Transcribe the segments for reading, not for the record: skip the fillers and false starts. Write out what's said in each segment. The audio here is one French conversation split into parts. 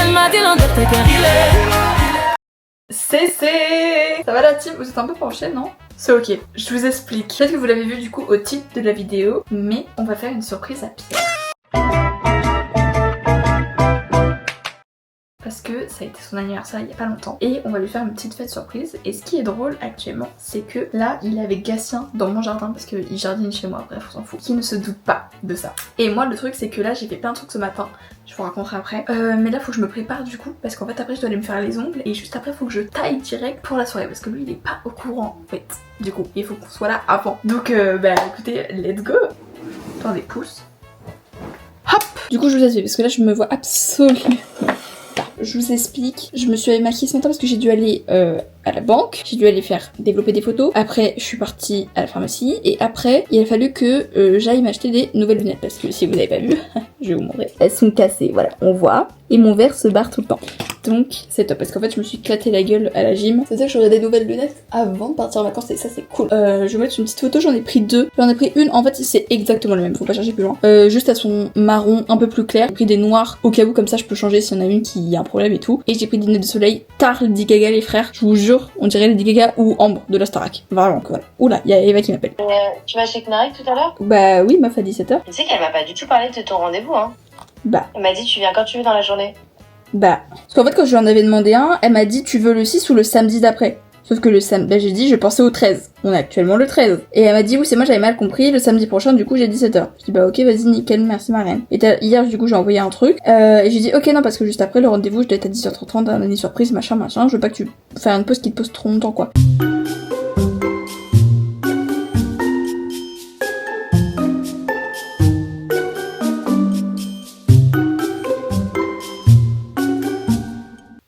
Elle m'a dit l'Undertaker. C'est ça va la team? Vous êtes un peu penchés, non? C'est ok, je vous explique. Peut-être que vous l'avez vu du coup au titre de la vidéo, mais on va faire une surprise à Pierre. Parce que ça a été son anniversaire il y a pas longtemps et on va lui faire une petite fête surprise. Et ce qui est drôle actuellement, c'est que là il est avec Gatien dans mon jardin parce qu'il jardine chez moi, bref on s'en fout, qui ne se doute pas de ça. Et moi le truc c'est que là j'ai fait plein de trucs ce matin, je vous raconterai après, mais là faut que je me prépare du coup parce qu'en fait après je dois aller me faire les ongles et juste après faut que je taille direct pour la soirée parce que lui il est pas au courant en fait. Du coup il faut qu'on soit là avant. Donc bah écoutez, let's go. Attendez, pouce. Hop. Du coup je vous explique parce que là je me vois absolument. Je vous explique, je me suis maquillée ce matin parce que j'ai dû aller à la banque, j'ai dû aller faire développer des photos, après je suis partie à la pharmacie et après il a fallu que j'aille m'acheter des nouvelles lunettes parce que si vous n'avez pas vu, je vais vous montrer, elles sont cassées, voilà, on voit, et mon verre se barre tout le temps. Donc c'est top parce qu'en fait je me suis éclaté la gueule à la gym. C'est ça que j'aurais des nouvelles lunettes avant de partir en vacances et ça c'est cool. Je vais mettre une petite photo, j'en ai pris deux. J'en ai pris une, en fait c'est exactement le même, faut pas chercher plus loin. Juste à son marron un peu plus clair. J'ai pris des noirs au cas où comme ça je peux changer s'il y en a une qui a un problème et tout. Et j'ai pris des lunettes de soleil tard Lady Gaga les frères. Je vous jure, on dirait Lady Gaga ou Ambre de la Starac. Vraiment voilà. Oula, il y a Eva qui m'appelle. Tu vas chez Knarek tout à l'heure? Bah oui, meuf à 17h. Tu sais qu'elle m'a pas du tout parlé de ton rendez-vous hein. Bah. Elle m'a dit tu viens quand tu veux dans la journée. Bah, parce qu'en fait quand je lui en avais demandé un, elle m'a dit tu veux le 6 ou le samedi d'après. Sauf que le samedi, bah j'ai dit je pensais au 13. On est actuellement le 13. Et elle m'a dit oui c'est moi j'avais mal compris, le samedi prochain du coup j'ai 17h. Je dis bah ok vas-y nickel, merci ma reine. Et hier du coup j'ai envoyé un truc, et j'ai dit ok non parce que juste après le rendez-vous je dois être à 18h30, un année surprise, machin, je veux pas que tu fasses une pause qui te pose trop longtemps quoi.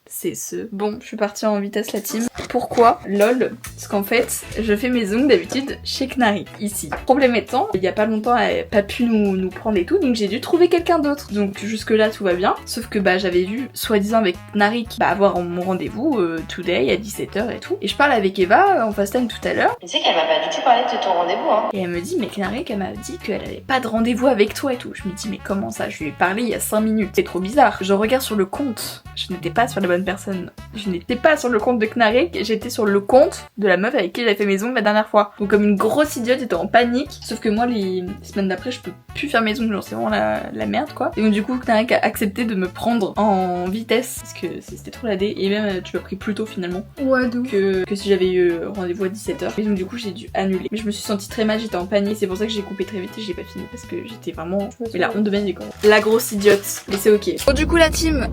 C'est ce. Bon, je suis partie en vitesse la team. Pourquoi? LOL. Parce qu'en fait, je fais mes ongles d'habitude chez Knarek, ici. Problème étant, il y a pas longtemps, elle a pas pu nous prendre et tout, donc j'ai dû trouver quelqu'un d'autre. Donc jusque là, tout va bien. Sauf que bah j'avais vu, soi-disant avec Knarek, bah avoir mon rendez-vous today à 17h et tout. Et je parle avec Eva en FaceTime tout à l'heure. Tu sais qu'elle m'a pas du tout parlé de ton rendez-vous hein. Et elle me dit, mais Knarek, elle m'a dit qu'elle avait pas de rendez-vous avec toi et tout. Je me dis, mais comment ça? Je lui ai parlé il y a 5 minutes. C'est trop bizarre. Je regarde sur le compte. Je n'étais pas sur la bonne personne. Je n'étais pas sur le compte de Knarek, j'étais sur le compte de la meuf avec qui j'avais fait mes ongles la dernière fois. Donc comme une grosse idiote, j'étais en panique. Sauf que moi, les semaines d'après, je peux plus faire mes ongles, genre c'est vraiment la merde quoi. Et donc du coup, Knarek a accepté de me prendre en vitesse parce que c'était trop la dé. Et même, tu m'as pris plus tôt finalement. Ouais, d'où que si j'avais eu rendez-vous à 17h. Et donc du coup, j'ai dû annuler. Mais je me suis sentie très mal, j'étais en panique. C'est pour ça que j'ai coupé très vite et j'ai pas fini parce que j'étais vraiment. Mais la honte de ma vie quoi. La grosse idiote. Mais c'est ok. Bon, du coup, la team,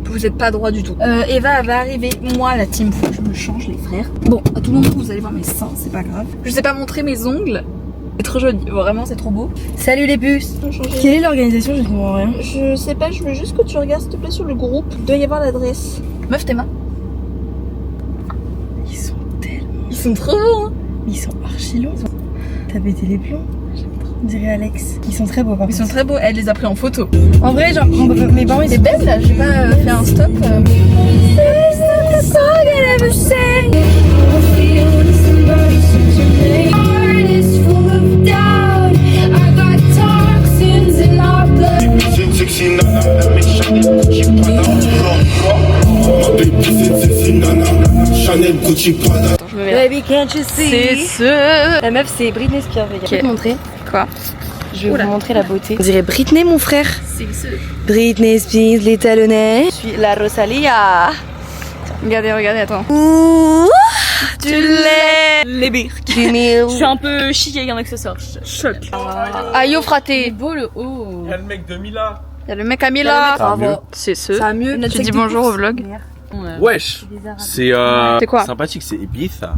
vous êtes pas droit du tout. Eva va arriver. Moi, la team, faut que je me change les frères. Bon, à tout moment, vous allez voir mes seins, c'est pas grave. Je sais pas montrer mes ongles. C'est trop joli, vraiment c'est trop beau. Salut les puces. Quelle est l'organisation? Je ne comprends rien. Je sais pas, je veux juste que tu regardes s'il te plaît sur le groupe. Il doit y avoir l'adresse. Meuf tes mains. Ils sont tellement... Ils sont trop beaux hein. Ils sont archi longs. T'as pété les plombs. On dirait Alex. Ils sont très beaux par contre. Ils sont très beaux, elle les a pris en photo. En vrai genre, mes parents ils étaient belles là, j'ai pas fait un stop. Baby can't you see? C'est ce. La meuf c'est Britney Spears les gars. Je vais te montrer. Quoi? Je vais vous montrer la beauté. On dirait Britney mon frère. C'est ce. Britney Spears, les talonnets. Je suis la Rosalia. Regardez, attends. Ouh, tu l'es. Les birques. Je Je suis un peu chic avec un accessoire. Choc. Aïe, fraté. Beau le haut. Y'a le mec de Mila. Y'a le mec à Mila. Bravo. C'est ce. Ça va mieux. Tu dis bonjour au vlog. Wesh. C'est C'est quoi? sympathique, c'est Ibiza.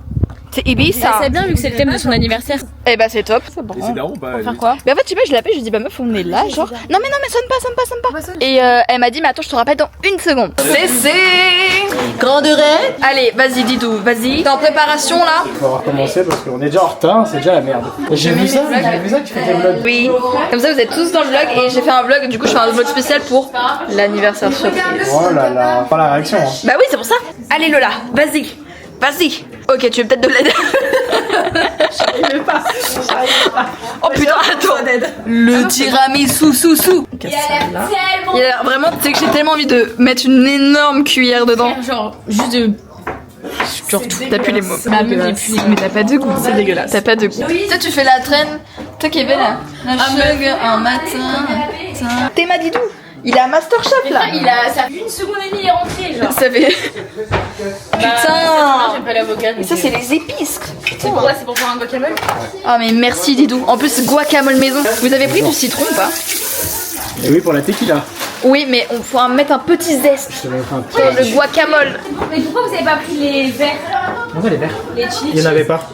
C'est Ibiza. C'est bien vu que c'est le thème de son anniversaire. Eh bah c'est top. Et c'est daron bah. Faire quoi? Mais en fait, tu sais pas, je l'appelle, je lui dis bah meuf, on est là, genre. Non mais sonne pas. Et elle m'a dit mais attends, je te rappelle dans une seconde. C'est Grande reine. Allez, vas-y, dis tout, vas-y. T'es en préparation là? On va recommencer parce qu'on est déjà en retard, c'est déjà la merde. J'ai vu ça que tu fais tes vlogs. Oui. Comme ça, vous êtes tous dans le vlog et j'ai fait un vlog. Du coup, je fais un vlog spécial pour l'anniversaire surprise. Oh là là, pas la réaction. Hein. Bah oui, c'est pour ça. Allez Lola, vas-y. Ok, tu veux peut-être de l'aide. J'arrive pas. Oh putain, attends. dead. Le tiramisu sous. Il a l'air tellement. Il a l'air vraiment, tu sais que j'ai tellement envie de mettre une énorme cuillère dedans. Genre, juste de. Genre, T'as plus les mots. Ma meuf, j'ai plus les mots. Mais t'as pas de goût. C'est dégueulasse. T'as pas de goût. Toi, tu fais la traîne. Toi qui es belle là. La sugar un matin. T'es Madidou. Il est à Masterchef là. Il a. Ça fait 1 seconde et demie, il est rentré, genre. Ça fait. Putain. J'aime pas l'avocat. Mais ça, c'est les épices. C'est pour faire un guacamole. Ah, mais merci Didou. En plus, guacamole maison. Vous avez pris du citron ou pas? Et oui, pour la tequila. Oui, mais on faut en mettre un petit zeste Je te mets un petit. dans le guacamole. Mais pourquoi vous avez pas pris les verres? On va les verts. Les chili Il n'y en avait pas.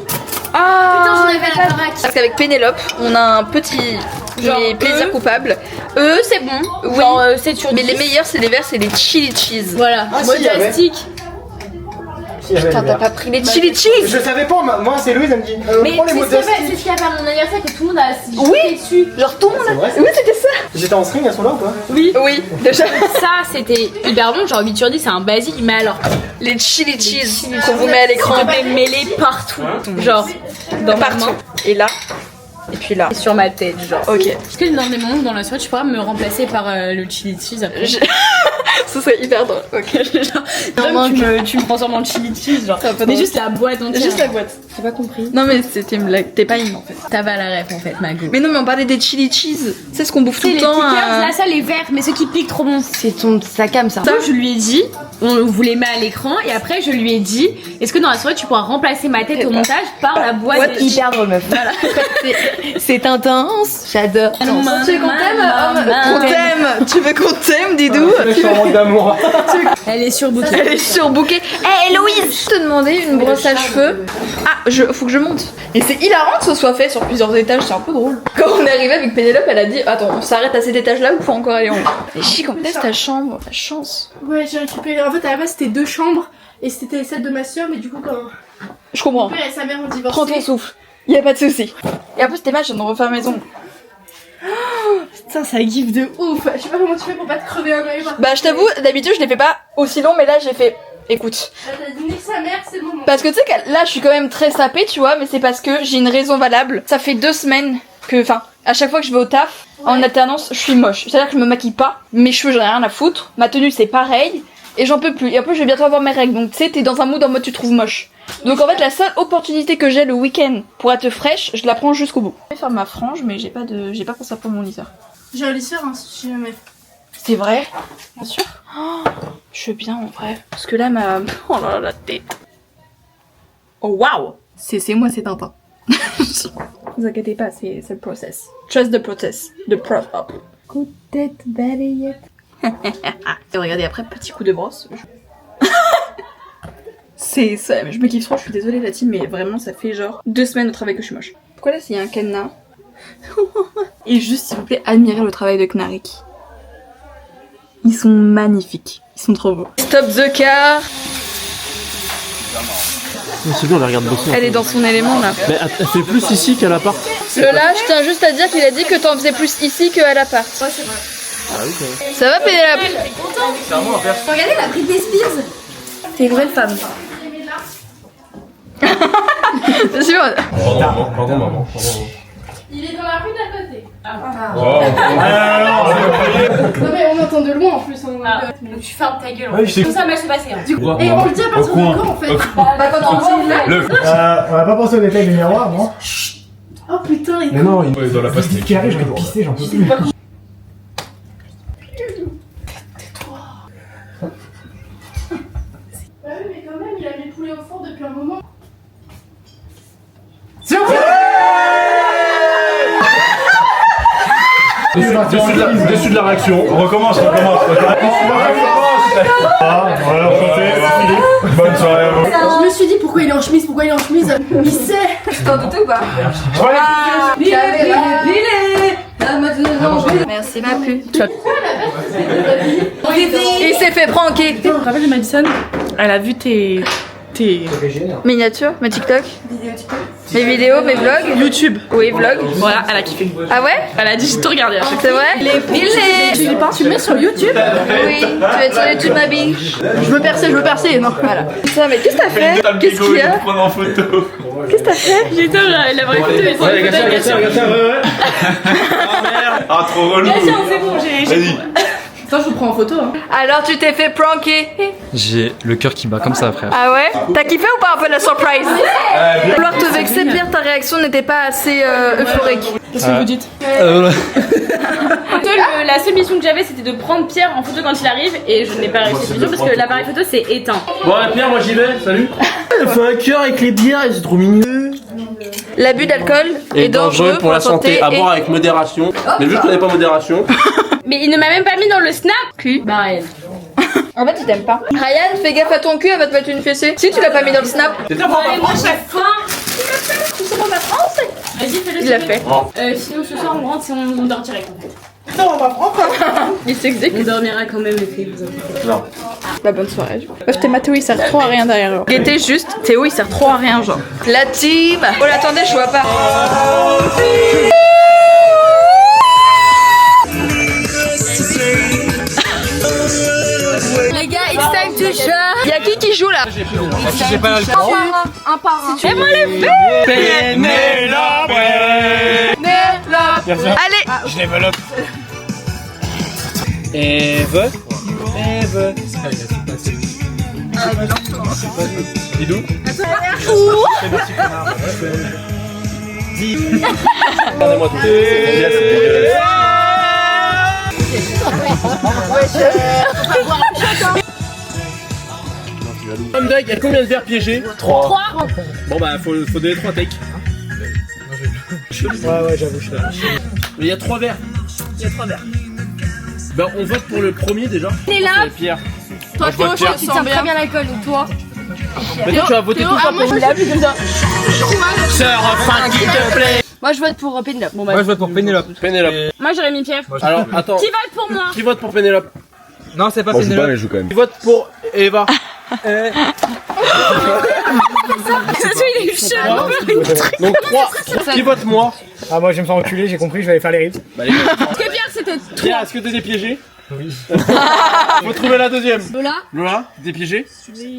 Ah, Putain, j'en avais à la baraque. parce qu'avec Pénélope, on a un petit Genre plaisir coupable. C'est bon. Oui. Genre 7 sur 10. Mais les meilleurs, c'est les verts, c'est les chili cheese. Voilà. Ah, si, il y avait. Modastique. Il y avait Putain, les t'as verts. pas pris les chili cheese. Je savais pas, moi c'est Louise, elle me dit Mais prends les mots c'est ce qu'il y a à mon anniversaire que tout le monde a Oui. dessus. Genre tout le monde. C'est vrai, Oui, c'était ça. J'étais en string à ce moment-là ou pas? Oui, déjà. Ça, c'était hyper bon. Genre 8 sur 10, c'est un basique. Mais alors, Les chili cheese qu'on vous met à l'écran. je vais mêler partout. Genre, dans ma Partout. main Et là. Et puis là. et sur ma tête. Genre. Ok. Est-ce que dans des moments dans la soirée, tu pourras me remplacer par le chili cheese après? Ça serait hyper drôle. Ok. Genre, tu me transformes en chili cheese. Genre. Ça va pas Mais drôle. juste la boîte entière. Juste la boîte. J'ai pas compris. Non mais c'était une blague. T'es pas une en fait. T'as pas la ref en fait, ma go. Mais non mais on parlait des chili cheese. C'est ce qu'on bouffe tout C'est le les temps. pickers, là, ça, les verts, mais ceux qui piquent trop bon. C'est ton sa cam ça. Ça, je lui ai dit, on vous les met à l'écran, et après, je lui ai dit, est-ce que dans la soirée, tu pourras remplacer ma tête au montage par la boîte de hyper drôle meuf. Voilà. C'est intense. J'adore. Tu veux qu'on t'aime? Tu veux qu'on t'aime, Didou? Je suis en mode d'amour. Elle est surbookée. Elle est surbookée. Hé Héloïse, je te demandais une brosse à cheveux. Ah, faut que je monte. Et c'est hilarant que ce soit fait sur plusieurs étages, c'est un peu drôle. Quand on est arrivé avec Pénélope, elle a dit attends, on s'arrête à cet étage là ou faut encore aller en haut? Mais chic, en plus ta chambre, la chance. Ouais, j'ai récupéré. En fait, à la base, c'était 2 chambres et c'était celle de ma soeur, mais du coup, quand Je comprends. mon père et sa mère ont divorcé. Prends ton souffle. Y a pas de souci. Et en plus, t'es mal, je viens de refaire maison. Putain, ça gifle de ouf. Je sais pas comment tu fais pour pas te crever un œil. Bah, je t'avoue, d'habitude, je les fais pas aussi long, mais là, j'ai fait. Écoute. T'as dit sa mère, c'est le moment. Parce que tu sais que là, je suis quand même très sapée, tu vois, mais c'est parce que j'ai une raison valable. Ça fait 2 semaines que, enfin, à chaque fois que je vais au taf, en alternance, je suis moche. C'est-à-dire que je me maquille pas, mes cheveux, j'en ai rien à foutre, ma tenue, c'est pareil, et j'en peux plus. Et en plus, je vais bientôt avoir mes règles, donc tu sais, t'es dans un mood en mode tu te trouves moche. Donc en fait, la seule opportunité que j'ai le week-end pour être fraîche, je la prends jusqu'au bout. Je vais faire ma frange, mais j'ai pas pensé à prendre mon lisseur. J'ai un lisseur, hein, si jamais. C'est vrai? Bien sûr. Oh, je veux bien en vrai. Parce que là, ma. Oh là là, la tête. Oh waouh! C'est moi, c'est Tintin. Vous inquiétez pas, c'est le process. Trust the process. The process. Coup de tête balayette. Et regardez, après, petit coup de brosse. C'est ça, je me kiffe trop, je suis désolée la team, mais vraiment ça fait genre 2 semaines de travail que je suis moche. Pourquoi là s'il y a un cadenas? Et juste s'il vous plaît, admirez le travail de Knarik. Ils sont magnifiques, ils sont trop beaux. Stop the car. C'est bien, on la regarde bosser. Elle est dans son élément là. Mais elle fait plus ici qu'à l'appart. Lola, je tiens juste à dire qu'il a dit que t'en faisais plus ici qu'à l'appart. Ouais, c'est vrai. Ah oui, c'est vrai. Ça va Pénélope? Regardez la Britney Spears. T'es une vraie femme. C'est sûr. Pardon, maman. Il est dans la rue d'à côté. Oh. Non, mais on entend de loin en plus. On... Donc tu fermes ta gueule. Ouais, je sais. Tout ça mal se passer. Hein. Et on le dit à partir de quand en fait? Bah quand on voit Le. On a pas pensé au détail des miroirs, non? Oh putain, il Mais non, il est dans la pastèque. qui arrive, je vais pisser, j'en peux plus. Bah oui, mais quand même, il a mis le poulet au four depuis un moment. Déçu de la réaction. On recommence. Ah, voilà, Philippe. Bonne soirée à vous. Je me suis dit pourquoi il est en chemise, Il sait. Tu t'en doutes ou pas? Merci ma pu. Il s'est fait pranker. Tu te rappelles de Madison? Elle a vu tes Miniature, mes TikTok, mes vidéos, mes vlogs. YouTube. Oui, vlog. Voilà, elle a kiffé. Ah ouais? Elle a dit j'ai tout regardé à chaque fois. C'est vrai? Tu le mets sur YouTube? Oui, tu vas être sur YouTube ma biche. Je veux percer, non. Voilà. Putain, mais qu'est-ce que t'as fait? Qu'est-ce qu'il y a? Prendre en photo. Qu'est-ce que t'as fait? J'étais la vraie photo, mais Ouais, regarde ça, regarde ça, ouais. Ah merde. Ah, trop relou. Tiens, c'est bon, j'ai. Vas-y. Attends, je vous prends en photo. Hein. Alors tu t'es fait pranker. J'ai le cœur qui bat comme ça, frère. Ah ouais? T'as kiffé ou pas un peu la surprise? Vouloir te vexer, Pierre, ta réaction n'était pas assez euphorique. Qu'est-ce que vous dites? La seule mission que j'avais, c'était de prendre Pierre en photo quand il arrive, et je n'ai pas réussi cette mission parce que l'appareil photo c'est éteint. Bon, Pierre, moi j'y vais, salut. Elle fait un cœur avec les bières, c'est trop mignon. L'abus d'alcool est dangereux pour la santé. À boire avec modération. Mais vu que je connais pas modération. Mais il ne m'a même pas mis dans le snap. Cul. Bah Ryan. En fait, il t'aime pas. Ryan, fais gaffe à ton cul, elle va te mettre une fessée. Si tu l'as pas mis dans le snap, Moi chaque fois. Tu sais pas ma France? Vas-y, fais-le. il l'a fait. Sinon ce soir on rentre et on dort direct en fait. Non, on va prendre. Il s'exécute. On dormira quand même, les filles. Bah bonne soirée. Je t'ai Théo, il sert trop à rien derrière eux. Il était juste, Théo, il sert trop à rien, genre. La team. Oh l'attendez, je vois pas. Les gars, it's time to shot. Y'a qui joue là? J'ai pas l'alcool. Un par un. Et moi les filles. Pénélope. Allez. Je développe. Eve. Eve. Bidou. Regardez-moi tout. Comme Doug, il y a combien de verres piégés? 3. Bon bah faut donner 3 takes. Ouais, j'avoue, je Il y a 3 verres. Ben on vote pour le premier déjà. Il est là. C'est Pierre. Toi, Moi, je vote Théo, Pierre. tu tiens très bien l'alcool, ou toi? Mais toi tu vas voter tout le temps pour l'ai vu comme ça. Sœur, enfin qu'il te plaît. Moi, je vote pour Pénélope. Bon, bah. Moi je vote pour Pénélope. Pénélope. Moi, j'aurais mis Pierre. Alors attends. Qui vote pour moi? Qui vote pour Pénélope? Non, c'est pas Pénélope. je joue quand même. Qui vote pour Eva? Il est chaud. Donc 3. Qui vote moi? Ah, moi, je vais me faire enculer, j'ai compris, je vais aller faire les rides. Bah les gars. Parce que Pierre, c'était Pierre, est-ce que t'es piégé? Oui. Faut trouver la deuxième. Lola. Lola, t'es piégé?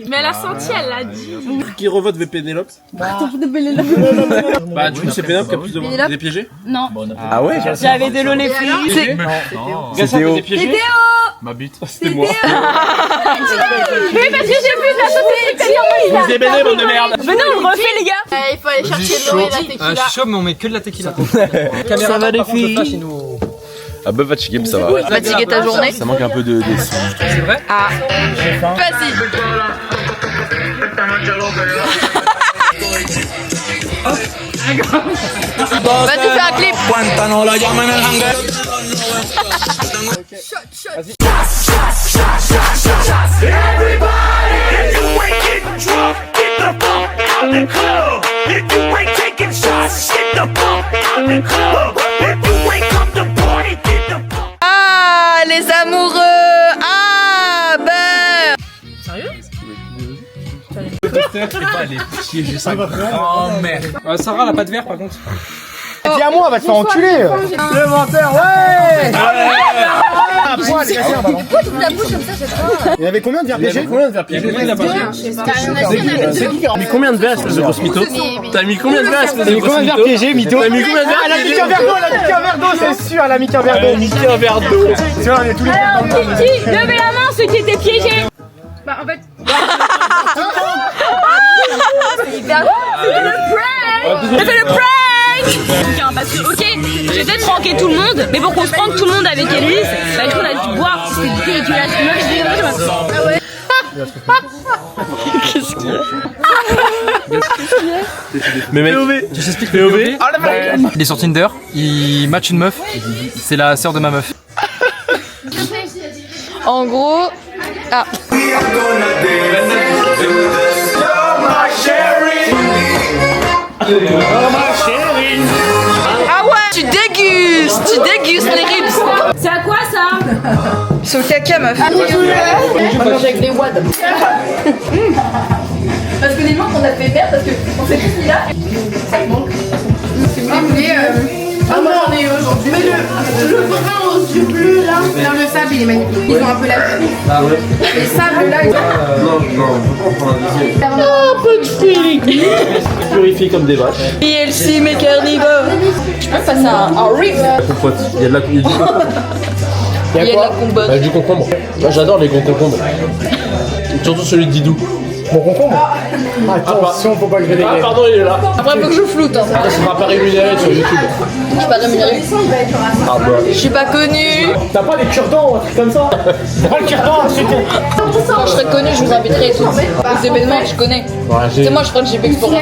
Mais elle a senti, elle l'a dit. Qui revote vers Pénélope? Bah du coup c'est Pénélope qui a plus de voix. T'es piégé? Non. Ah ouais? J'avais de l'eau les filles. Gassin, t'es piégé? Ma bite. C'était moi. Oui, parce que j'ai vu la sauter. Vous êtes béné, bande de merde. Venez, on refait, les gars. Il faut aller chercher de l'eau et la tequila. Chaud, mais on met que de la tequila. Ça va les filles? Ah bah Batch Game ça va. Fatigué ta journée? Ça manque un peu de son. C'est vrai? Ah. Vas-y. Vas-y, fais un clip. Ah, les amoureux. Ah, ben. Oh merde. Sarah, elle a pas de verre par contre. Dis à moi, va te faire enculer. Le menteur, ouais. Ah, poil, les gars, c'est un ballon. Il y avait combien de verres piégés? Combien de verres piégés? T'as mis combien de verres, espèce de grosse mytho? T'as mis combien de verres, espèce de grosse Combien de verres mytho? piégés, mytho? T'as mis combien de verres? Elle a mis qu'un verre d'eau, elle a mis qu'un verre d'eau, c'est sûr, elle a mis qu'un verre Elle a d'eau. mis qu'un verre d'eau. Tu vois, on est tous les deux. Qui levez la main, ceux qui étaient piégés. Bah, en fait. J'ai fait le prank. Parce que, ok, j'ai peut-être pranké tout le monde, mais pour qu'on se pranque tout le monde avec Elise, bah, on a dû boire, c'était dégueulasse. Ah ouais. Mais mec, Tu t'expliques POV. Il est sur Tinder, il match une meuf, c'est la sœur de ma meuf. En gros. Ah. Ah ouais. Tu dégustes les ribs. C'est à quoi ça? C'est au caca, meuf. On mange avec les wads. Parce que les manques, on a fait merde parce que on sait plus ce qu'il a. Ah, mais on est aujourd'hui. Mais le brun aux yeux bleus là, dans le sable il est magnifique. Ils ont un peu la pluie. Les sables là, ils ont... Purifié comme des vaches. PLC mais carnivore. Je peux passer un rib. Compote. Il y a de la du concombre. Il y a de la compote. Du concombre. Moi, j'adore les gros concombres. Surtout celui de Didou. Mon concombre. Attention, faut pas que je Ah dégage. pardon, il est là. Après, faut que je floute. Hein. Ça sera pas rémunéré sur YouTube. Je suis pas rémunérée. Ah bah. Je suis pas connue. T'as pas des cure-dents ou un truc comme ça? Prends le cure-dent, un truc. Quand je serais connue, je vous inviterai et tout. Les événements, je connais. Ouais, j'ai... C'est moi, je crois que j'ai fait Expo 4.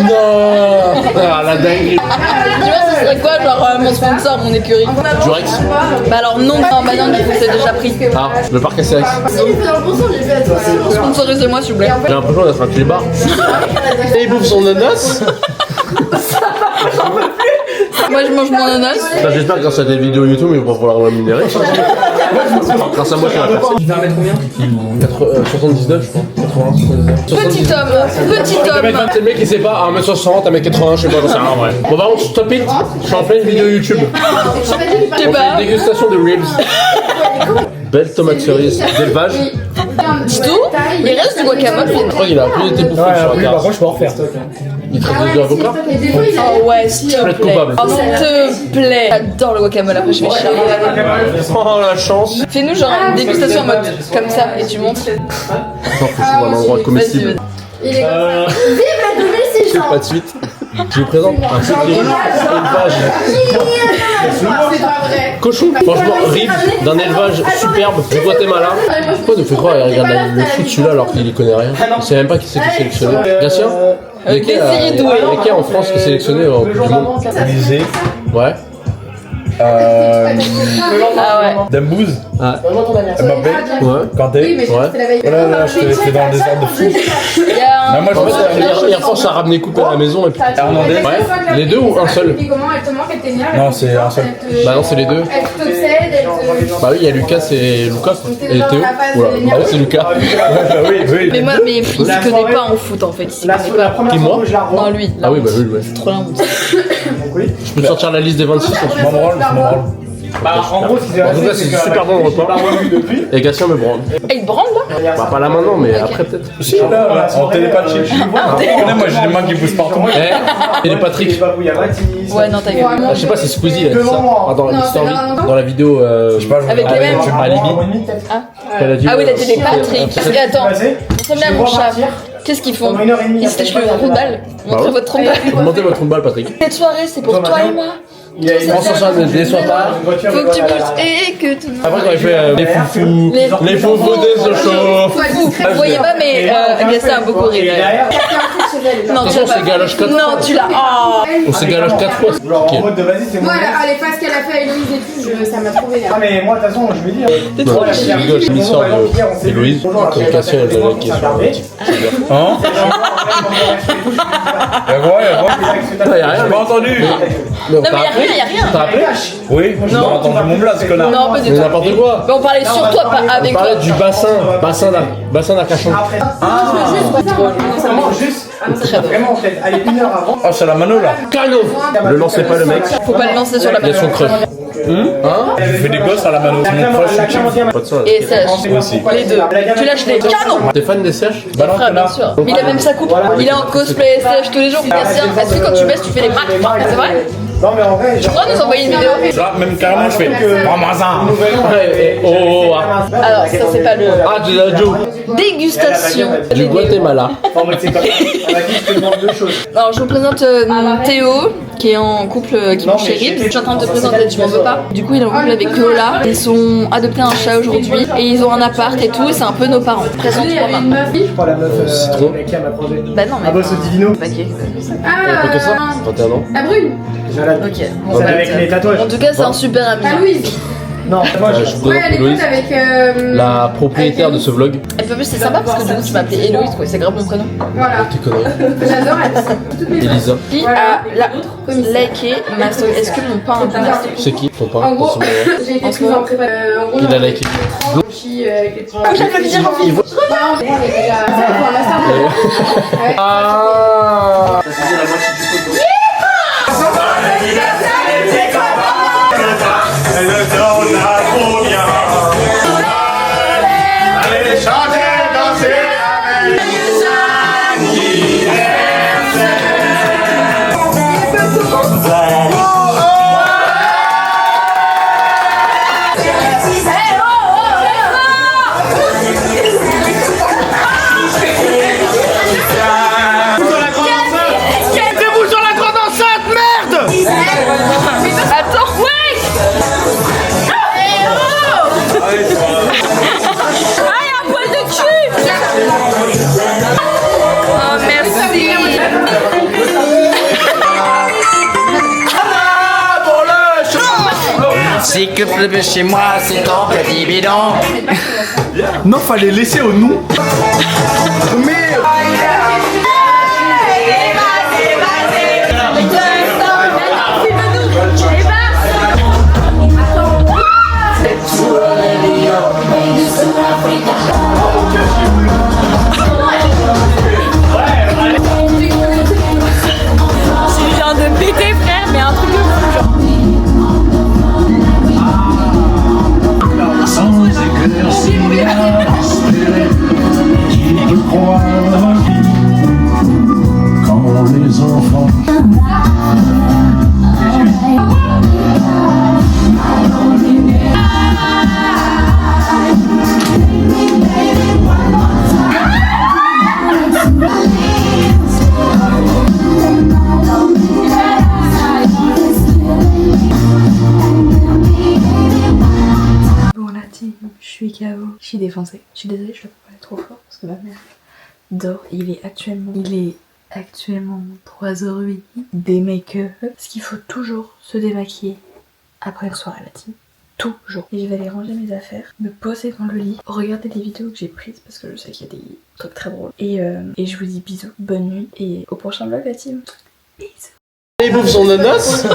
Non. Ah la dinguerie. Tu vois, ce serait quoi, genre mon sponsor, mon écurie? Durex. Bah alors non, non, bah non, du coup c'est déjà pris. Ah, le parc Astérix. Sponsorisez-moi s'il vous plaît. J'ai l'impression d'être un clébard. Et il bouffe son ananas. Moi je mange mon ananas. Bah, j'espère que grâce à des vidéos YouTube, ils vont pouvoir le rémunérer. Grâce à moi, je suis la personne. Tu vas mettre combien 79, je crois. 80, 79. Petit homme, petit homme. C'est le mec qui sait pas, 1m60, 1m80, je sais pas, j'en sais rien, ouais. Bon, par contre, stop it, je suis en pleine vidéo YouTube. Je sais On fait pas. une dégustation de ribs. Belle tomate cerise d'élevage. C'est tout. Il reste du guacamole. Je crois qu'il a un peu été bouffé sur la Par terrasse. contre, je peux en refaire. Il traite de avocat. Oh ouais, s'il te Plaide plaît. coupable. Oh, s'il te plaît. J'adore le guacamole, après je vais chier. Oh la chance. Fais-nous genre une dégustation en mode comme ça et tu montres. Attends, faut que je trouve un endroit comestible. Il est comme ça. Vive la 2006 Pas de suite. Je vous présente un sacré élevage. C'est pas vrai. Cochon, franchement, rive d'un élevage superbe du Guatemala. Pourquoi il nous fait croire qu'il regarde le foot celui-là alors qu'il y connaît rien? Il sait même pas qui c'est qui est sélectionné. Gatien? Il y a qui en France qui est sélectionné en Coupe du Monde? Élysée. Ouais. Ah ouais. Dembouze. Ah. Mbappé. Ouais. Kanté. Oui, mais je crois que c'était la veille. Oh là là, c'est dans le désordre de fou. Il y a Non, un... moi je En pense fait, Air Force a ramené coupe à la maison et puis. Hernandez. Ouais. Les deux ou un seul? Et comment elle te manque, elle t'énerve? Non, c'est un seul. Bah non, c'est les deux. Elle t'obsède, elle te... Bah oui, il y a Lucas et Lucas. Et Théo. Voilà. Ah ouais, c'est Lucas. Oui. Mais moi, mais il s'y connaît pas en foot en fait. Il s'y connaît pas. première Qui, moi fois que je la revois. Non, lui. Ah oui, bah oui, ouais. Trop la honte. Je peux te sortir la liste des 26 ensuite. Je m'en branle. Bah, en gros, ce qui s'est En tout cas, passé, c'est que super bon le je l'ai pas repas. revu depuis. Et Gatien me branle. Et il branle là? Bah pas là maintenant, mais après peut-être. Si, là, en télépathique. Moi j'ai les mains qui poussent partout. Eh, et les Patrick. Il y a Mathis. Ouais, non, ta gueule. Ah, je sais pas si Squeezie il a dit Devant ça. moi. Ah, dans l'histoire dans la vidéo. Je sais pas, Avec les mêmes. Alibi. Elle a dit, Ah oui, la télé Patrick. Et attends, ressemblez à mon chat. Qu'est-ce qu'ils font? Ils se lèchent le rondal. Montrez votre rondal. Montez votre balle, Patrick. Cette soirée, c'est pour toi et moi. Prends son chat, ne te déçois pas. Faut que tu pousses et que tu... Après, quand il fait les foufous, les foufous des Sochaux. Vous voyez pas, mais Gaston a beaucoup ri. Non, tu Attention, l'as c'est galoche 4 pas. Non, tu l'as. Oh. On s'est galoche 4 fois. Genre en mode de vas-y, c'est Moi, mon à l'efface qu'elle a fait à Héloïse et tout, ça m'a trop vénère. Ah, mais moi, de toute façon, je vais dire. T'es trop Je rigole, c'est l'histoire d'Héloïse. Quand Cassien elle a liké sur le petit. Hein Y'a quoi Y'a rien. J'ai pas entendu. Non, mais y'a rien. T'as rappelé? Oui, j'ai pas entendu mon blaze, connard. Non, pas du Mais tout. n'importe quoi. Mais on parlait sur toi, pas On avec toi. parlait du bassin d'Arcachon. Vraiment, juste. Vraiment, en fait, allez, une heure avant. Oh, c'est la mano là. Cano. Le lancez pas le mec. Faut pas le lancer sur la Il y a son balle. crush. Hein? Je fais des gosses à la mano. C'est mon crush ultime. Pas de ça. Et sèche. Aussi. Les deux. Tu lâches les canons. T'es fan des sèches? Balance, Frère, bien connard. sûr. Mais il a même sa coupe. Il est en cosplay SH tous les jours. Gatien, est-ce que quand tu baisses, tu fais les braques? C'est vrai? Non, mais en vrai, Tu pourras nous envoyer une vidéo? Là, même carrément, je fais Ramazan. Ouais, oh, ah. Alors, ça, c'est pas le. Ah, de la Joe. Dégustation. Du Guatemala. En mode, c'est comme ça. On a dit que je te demande deux choses. Alors, je vous présente Théo, qui est en couple, qui mange chez Ribs. Je suis en train de te présenter, tu m'en veux pas. Du coup, il est en couple avec Lola. Ils ont adopté un chat aujourd'hui. Et ils ont un appart et tout. Et c'est un peu nos parents. Présente-toi maintenant. Je crois la meuf Citron. avec qui elle m'a croisé. Bah non, mais. Ah, boss au Divino. Ok. T'as pas que ça? 21 ans. La brune. Déjà là. Ok. Celle avec les tatouages. En tout cas, c'est un super ami. La Louise. Non, moi, Je je. vous Ouais, elle est présente pote Héloïse, avec. la propriétaire de ce vlog. Et puis en plus, c'est sympa parce que du coup, tu m'appelais Héloïse, quoi. C'est grave mon prénom. Voilà. Tes conneries. J'adore, elle fait toutes mes Elisa. Qui Voilà. a liké ma story? Est-ce que mon pain a un master? C'est qui ton En parent gros, dans ce moment? j'ai été prise en prépa. En gros, Il a liké. avec les petits. Ah, j'avais bien envie. Il voit. Non, on est déjà. C'est pour un master. Ouais. Ah. C'est que chez moi, c'est ton petit bidon. Non, fallait laisser au nous. Mais. Je viens de péter, frère, mais un truc de fou, genre. Sans éclaircie, espérer qui peut croire à la vie quand les enfants. Bon la team, je suis KO, je suis défoncée. Je suis désolée, je le peux pas aller trop fort parce que ma mère dort. Il est actuellement 3h08 des make-up. Parce qu'il faut toujours se démaquiller après une soirée la team. Toujours. Et je vais aller ranger mes affaires, me poser dans le lit, regarder des vidéos que j'ai prises parce que je sais qu'il y a des trucs très drôles. Et je vous dis bisous, bonne nuit et au prochain vlog la team. Bisous. Il bouffe son ananas.